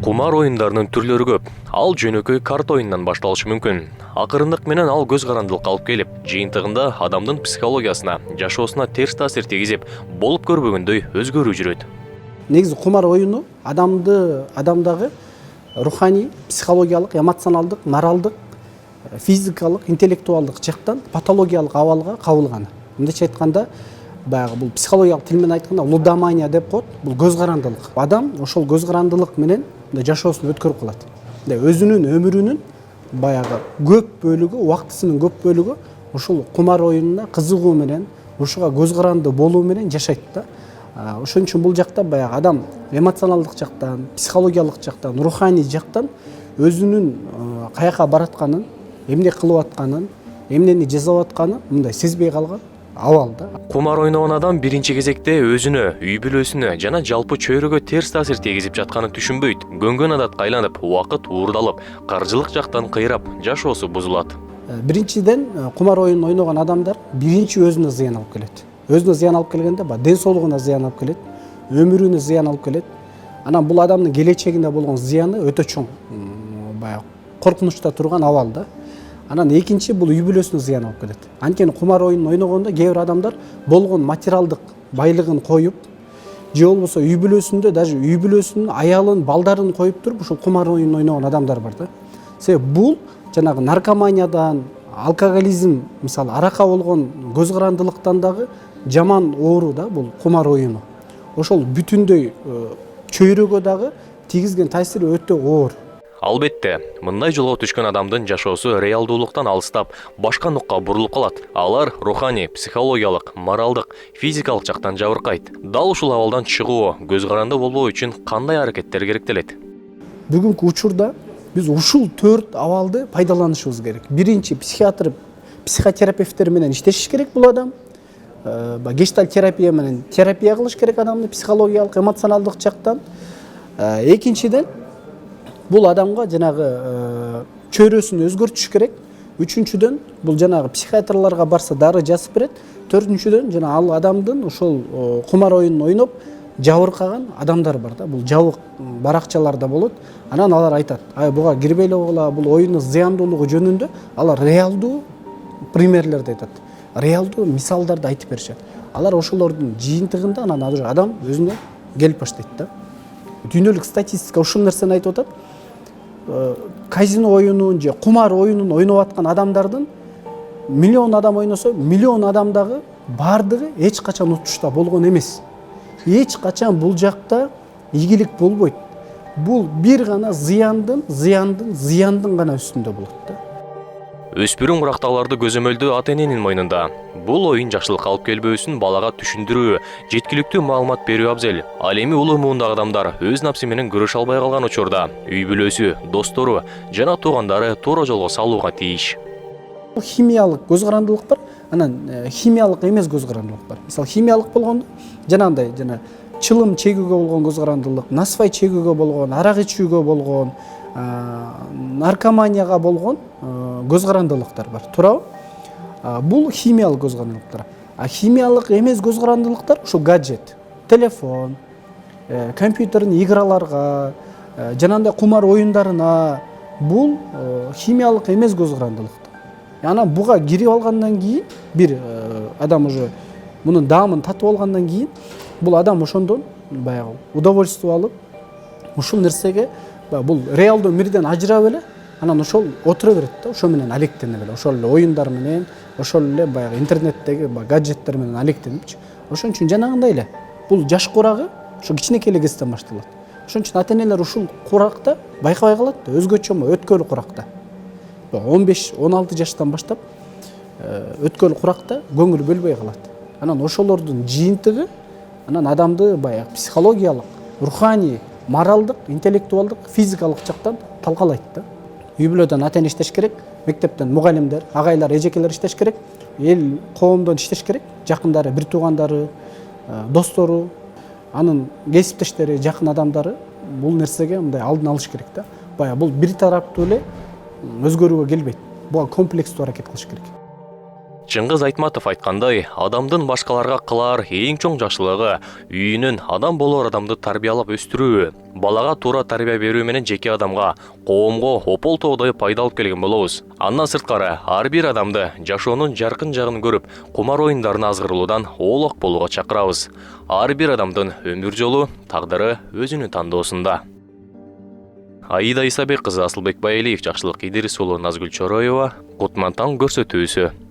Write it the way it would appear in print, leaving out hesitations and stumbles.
Кумар оюндарынын түрлөрү көп. Ал жөнөкөй карта оюнунан башталышы мүмкүн. Акырындык менен ал көз карандылыкка алып келип, жыйынтыгында адамдын психологиясына, жашоосуна терс таасир тийгизип, болуп көрбөгөндөй өзгөрүү жүрөт. Негизи кумар оюну адамдагы руханий, психологиялык, эмоционалдык, моралдык, физикалык, интеллектуалдык жактан патологиялык абалга кабылган. Мындайча айтканда, баягы бул психологиялык тил менен айтканда лудомания деп коет. Бул көз карандылык. Адам ошол көз карандылык менен жашоосун өткөрүп калат. Өзүнүн өмүрүнүн баягы көп бөлүгү, убактысынын көп бөлүгү ошол кумар оюнуна кызыгуу менен, ушуга көз каранды болуу менен жашайт да. Ошон үчүн бул жакта баягы адам эмоционалдык жактан, психологиялык жактан, руханий жактан өзүнүн каяка баратканын, эмне кылып атканын, эмнени жасап атканын мындай сезбей калган абал да. Кумар ойногон адам биринчи кезекте өзүнө, үй бүлөсүнө жана жалпы чөйрөгө терс таасир тийгизип жатканын түшүнбөйт. Көнгөн адатка айланып, убакыт уурдалып, каржылык жактан кыйрап, жашоосу бузулат. Биринчиден кумар оюнун ойногон адамдар биринчи өзүнө зыян алып келет. Өзүнө зыян алып келгенде ден соолугуна зыян алып келет, өмүрүнө зыян алып келет. Анан бул адамдын келечегине болгон зыяны өтө чоң, баягы коркунучта турган абал да. Анан экинчи бул үй бүлөсүнө зыян алып келет. Анткени кумар оюнун ойногондо кээ бир адамдар болгон материалдык байлыгын коюп, же болбосо үй бүлөсүндө даже үй бүлөсүнүн аялын, балдарын коюп туруп ушул кумар оюнун ойногон адамдар бар да. Себеби бул жанагы наркоманиядан, алкоголизм, мисалы аракка болгон көз карандылыктан дагы жаман оору да бул кумар оюну. Ошол бүтүндөй чөйрөгө дагы тийгизген таасири өтө оор. Албетте, мындай жолго түшкөн адамдын жашоосу реалдуулуктан алыстап, башка нукка бурулуп калат. Алар руханий, психологиялык, моралдык, физикалык жактан жабыркайт. Дал ушул абалдан чыгуу, көз каранды болбоо үчүн кандай аракеттер керектелет? Бүгүнкү учурда биз ушул 4 абалды пайдаланышыбыз керек. Биринчи психотерапевттер менен иштешиш керек бул адам. Гештальт терапия менен терапия кылыш керек адамды психологиялык, эмоционалдык жактан. Экинчиден бул адамга жанагы чөйрөсүн өзгөртүш керек. Үчүнчүдөн бул жанагы психиатрларга барса дары жазып берет. Төртүнчүдөн жана ал адамдын ошол кумар оюнун ойноп жабыркаган адамдар бар да. Бул жабык баракчаларда болот. Анан алар айтат: "Ай, буга кирбей эле койгула, бул оюндун зыяндуулугу жөнүндө" алар реалдуу примерлерди айтат. Реалдуу мисалдарды айтып беришет. Алар ошолордун жыйынтыгында анан адам өзүнө келип баштайт да. Дүйнөлүк статистика ушул нерсени айтып атат. Казино оюнун же кумар оюнун ойноп аткан адамдардын миллион адам ойносо, миллион адамдагы бардыгы эч качан утушта болгон эмес. Эч качан бул жакта ийгилик болбойт. Бул бир гана зыяндын гана үстүндө болот да. Өспүрүм курактагыларды көзөмөлдөө ата-эненин мойнунда. Бул оюн жакшылыкка алып келбөөсүн балага түшүндүрүү, жеткиликтүү маалымат берүү абзел. Ал эми улуу муундагы адамдар өз напсы менен күрөшө албай калган учурда үй бүлөсү, достору жана туугандары туура жолго салууга тийиш. Химиялык көз карандылык бар, анан химиялык эмес көз карандылык бар. Мисалы химиялык болгондо жанагындай чылым чегүүгө болгон көз карандылык, насвай чегүүгө болгон, арак ичүүгө болгон, наркоманияга болгон көз карандылыктар бар. Туурабы? Бул химиялык көз карандылыктар. Химиялык эмес көз карандылыктар ушул гаджет, телефон, компьютердин играларга, жанагындай кумар оюндарына бул химиялык эмес көз карандылыктар. Анан буга кирип алгандан кийин бир адам уже мунун даамын татып алгандан кийин бул адам ошондон баягы удовольствие алып, ушул нерсеге бул реалдуу мирден ажырап эле, анан ошол отура берет да, ошо менен алектенип эле, ошол эле оюндар менен, ошол эле баягы интернеттеги гаджеттер менен алектенипчи. Ошон үчүн жанагындай эле бул жаш курагы ошо кичинекей эле кезден башталат. Ошон үчүн ата-энелер ушул куракта байкабай калат да, өзгөчө өткөл куракта. 15-16 жаштан баштап өткөл куракта көңүл бөлбөй калат. Анан ошолордун жыйынтыгы анан адамды баягы психологиялык, руханий, моралдык, интеллектуалдык, физикалык жактан талкалайт да. Үй бүлөдөн ата-эне иштеш керек, мектептен мугалимдер, агайлар, эжекелер иштеш керек, эл коомдон иштеш керек, жакындары, бир туугандары, достору, анын кесиптештери, жакын адамдары бул нерсеге мындай алдын алыш керек да. Баягы бул бир тараптуу эле өзгөрүүгө келбейт. Буга комплекстүү аракет кылыш керек. Чыңгыз Айтматов айткандай, адамдын башкаларга кылар эң чоң жакшылыгы үйүнүн адам болор адамды тарбиялап өстүрүү. Балага туура тарбия берүү менен жеке адамга, коомго опол тоодой пайда алып келген болобуз. Андан сырткары, ар бир адамды жашоонун жаркын жагын көрүп, кумар оюндарына азгырылуудан оолок болууга чакырабыз. Ар бир адамдын өмүр жолу, тагдыры өзүнүн тандоосунда. Аида Исабек кызы, Асылбек Байалиев, Жакшылык Идирис уулу, Назгүл Чороева, Кутман таң көрсөтүүсү.